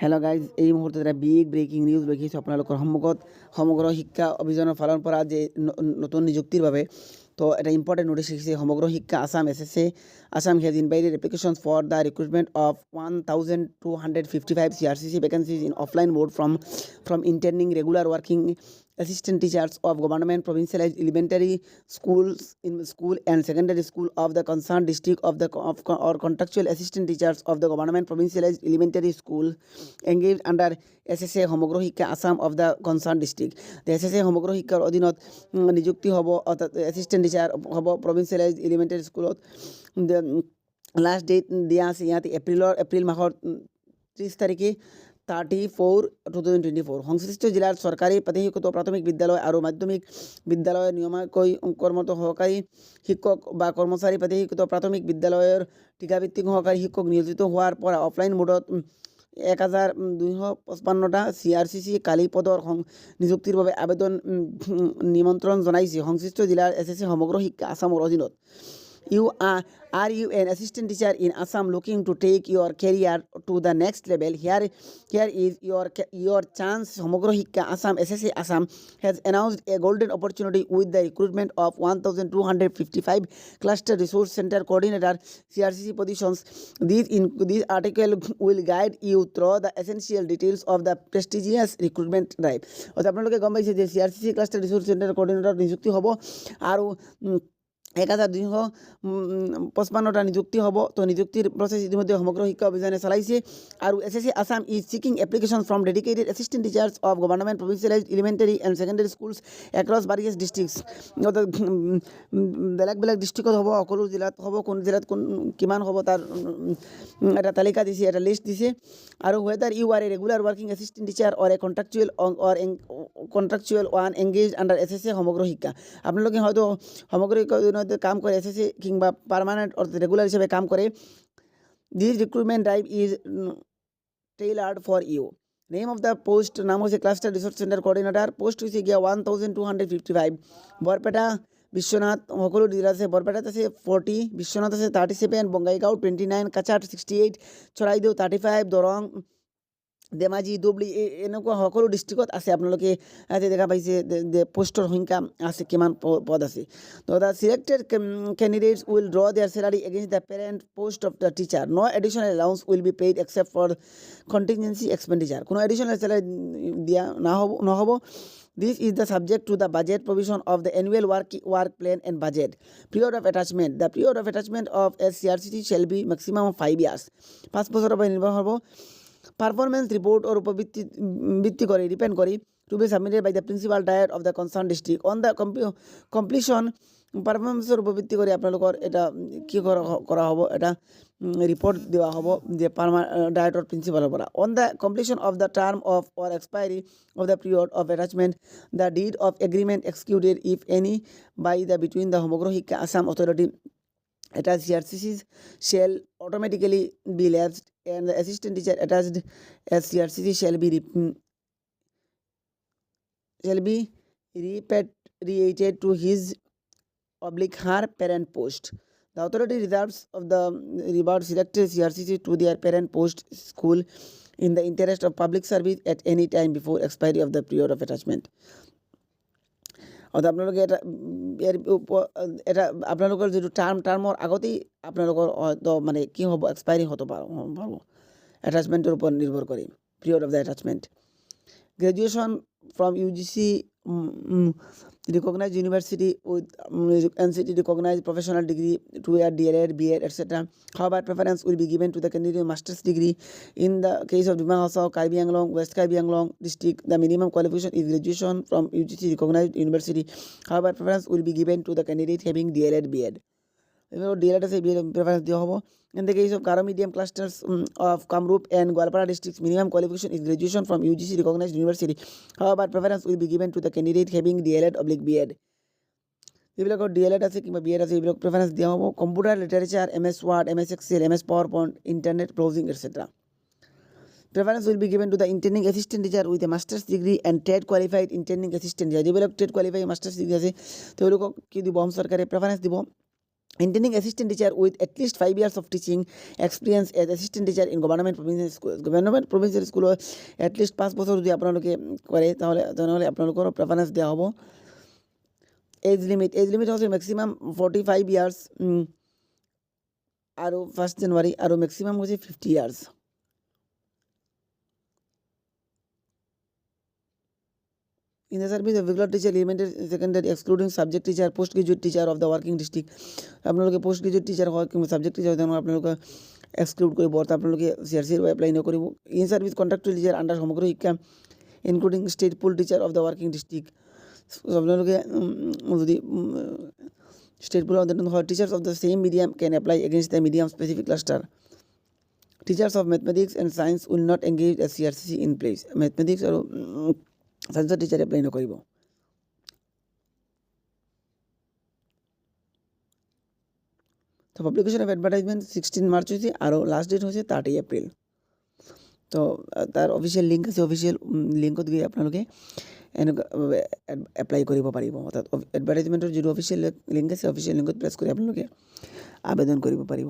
Hello' guys, এই মুহূৰ্তত এটা বিগ ব্ৰেকিং নিউজ লৈ আহিছোঁ আপোনালোকৰ সন্মুখত। সমগ্ৰ শিক্ষা অভিযানৰ ফালৰ পৰা যে নতুন নিযুক্তিৰ বাবে তো এটা ইম্পৰ্টেণ্ট নটিছ আহিছে। Samagra Shiksha Assam SSA Assam has invited applications for the recruitment of 1255 CRCC vacancies in offline mode from interning regular working assistant teachers of government provincialized elementary schools in school and secondary school of the concerned district or contractual assistant teachers of the government provincialized elementary school engaged under SSA Samagra Shiksha Assam of the concerned district. The SSA সমগ্ৰ শিক্ষাৰ অধীনত নিযুক্তি হ'ব, অৰ্থাৎ assistant teacher হ'ব provincialized elementary স্কুলত। Last date দিয়া আছে ইয়াত এপ্ৰিল মাহৰ 30 তাৰিখে 34/2024। সংশ্লিষ্ট জিলাৰ চৰকাৰী প্ৰাতিশিক্ষিত প্ৰাথমিক বিদ্যালয় আৰু মাধ্যমিক বিদ্যালয়ৰ নিয়মীয়াকৈ কৰ্মৰত সহকাৰী শিক্ষক বা কৰ্মচাৰী প্ৰাতিশিক্ষিত প্ৰাথমিক বিদ্যালয়ৰ ঠিকাভিত্তিক সহকাৰী শিক্ষক নিয়োজিত হোৱাৰ পৰা অফলাইন মোডত 1255টা CRCC খালী পদৰ নিযুক্তিৰ বাবে আবেদন নিমন্ত্ৰণ জনাইছে সংশ্লিষ্ট জিলাৰ SSA সমগ্ৰ শিক্ষা আছামৰ অধীনত। Are you an assistant teacher in Assam looking to take your career to the next level? Here is your chance. Samagro Hikka Assam SSA Assam has announced a golden opportunity with the recruitment of 1255 cluster resource center coordinator CRCC positions. This article will guide you through the essential details of the prestigious recruitment drive. আপোনালোকে গম পাইছে যে CRCC cluster resource center coordinator নিযুক্তি হ'ব আৰু 1255টা নিযুক্তি হ'ব। তো নিযুক্তিৰ প্ৰচেছ ইতিমধ্যে সমগ্ৰ শিক্ষা অভিযানে চলাইছে আৰু SSA Assam is seeking application from dedicated assistant teachers of government provincialised elementary and secondary schools across various districts. বেলেগ বেলেগ ডিষ্ট্ৰিক্টত হ'ব, সকলো জিলাত হ'ব, কোন জিলাত কিমান হ'ব তাৰ এটা তালিকা দিছে, এটা লিষ্ট দিছে। আৰু whether you are a regular working assistant teacher or a contractual one engage under SSA Samagra শিক্ষা। আপোনালোকে হয়তো সমগ্ৰ শিক্ষা কাম কৰে, SSA কিংবা পার্মানেন্ট অর্থাৎ রেগুলার হিসেবে কাম করে। This recruitment drive is tailored for you. Name of the post নাম হচ্ছে cluster resource centre coordinator. Post হচ্ছে গিয়া 1255। বরপেটা বিশ্বনাথ সকলো জিলা আছে। বৰপেটাত আছে 40, বিশ্বনাথ আছে 37, বঙাইগাঁও 29, কাছাৰ 68, চৰাইদেউ 35, দৰং, ধেমাজি, ধুবুৰী এনেকুৱা সকলো ডিষ্ট্ৰিক্টত আছে। আপোনালোকে দেখা পাইছে পোষ্টৰ সংখ্যা আছে, কিমান পদ আছে। তো the selected candidates will draw their salary against the parent post of the teacher. No additional allowance will be paid except for contingency expenditure. কোনো এডিশনাল স্যালারি দিয়া নহ'ব। This is the subject to the budget provision of the annual work plan and budget. Period of attachment. The period of attachment of SCRCT shall be maximum of 5 years. 5 বছৰৰ পৰা নিৰ্ভৰ হ'ব। Performance report ওর উপর ভিত্তি করে depend করি to be submitted by the principal DIET of the concern district on the completion. পারফরমেন্সের উপর ভিত্তি করে আপনাদের এটা কী করা হব, এটা রিপোর্ট দেওয়া হব যে ডায়েটর প্রিন্সিপালের পৰা। On the completion of the term of or expiry of the period of attachment the deed of agreement executed if any by the between the Samagra Shiksha Assam authority attached CRCCs shall automatically be lapsed and the assistant teacher attached as CRCC shall be repatriated to his her parent post. The authority reserves of the reward selected CRCC to their parent post school in the interest of public service at any time before expiry of the period of attachment. অর্থাৎ আপোনালোকে এটা আপোনালোকৰ যিটো টাৰ্মৰ আগতেই আপোনালোকৰ হয়তো মানে কি হ'ব, এক্সপায়াৰি হ'ব পাব এটাচমেণ্টৰ ওপৰত নিৰ্ভৰ কৰি period of the attachment. Graduation from UGC recognized university with NCT recognized professional degree, 2 year DLED, B.Ed, etc. However, preference will be given to the candidate master's degree. In the case of Dima Hasao, Karbi Anglong, West Karbi Anglong district, the minimum qualification is graduation from UGC recognized university. However, preference will be given to the candidate having DLED, B.Ed. DLED আছে, B.Ed preference দেওয়া হ'ব। In the case of Karo medium clusters of Kamrup and Gwalpara districts, minimum qualification is graduation from UGC recognized university. However, preference will be given to the candidate having DLED/B.Ed. যিবিলাকৰ DLED আছে কিংবা B.Ed আছে এইবিলাক preference দিয়া হ'ব। Computer literature, MS Word, MS Excel, MS PowerPoint, internet browsing etc. Preference will be given to the interning assistant teacher with a master's degree and TET qualified interning assistant teacher. যিবিলাক TET qualified master's degree আছে তেওঁলোকক কি দিব, অসম চৰকাৰে preference দিব। intending assistant teacher with at least 5 years of teaching experience as assistant teacher in government provincial school at least 5 বছর যদি আপনালোকে করে তাহলে আপনালোকেরও প্রেফারেন্স দেওয়া হবো। এজ লিমিট হচ্ছে ম্যাক্সিমাম 45 ইয়ার্স আৰু 1 জানুয়ারি আৰু ম্যাক্সিমাম হচ্ছে 50 years. In the service of regular teacher, elementary, secondary, excluding subject teacher, post graduate teacher of the working district, আপনালোকে পোস্ট গ্রাজুয়েট টিচার হয় কিংবা সাবজেক্ট টিচার হয় তেমন আপনালোকে এক্সক্লুড কৰিব অর্থাৎ আপোনালোকে CRC এপ্লাই নকৰিব। In service contractual teacher under Samagra Shiksha including state pool teacher of the working district, আপনালোকে যদি স্টেট পুল অধীন হয় teachers of the same medium can apply against the medium specific cluster. Teachers of mathematics and science will not engage a CRC in place, mathematics আৰু সায়েন্সৰ teacher apply নকৰিব। তো publication of advertisement 16 March হয়েছে আর last date হচ্ছে 30 April. তো তার official link আছে, official লিঙ্কত গিয়ে আপোনালোকে এনেকুৱা এপ্লাই কৰিব পাৰিব। অৰ্থাৎ এডভাৰ্টাইজমেণ্টৰ যিটো অফিচিয়েল লিংক আছে অফিচিয়েল লিংকত প্ৰেছ কৰি আপোনালোকে আবেদন কৰিব পাৰিব।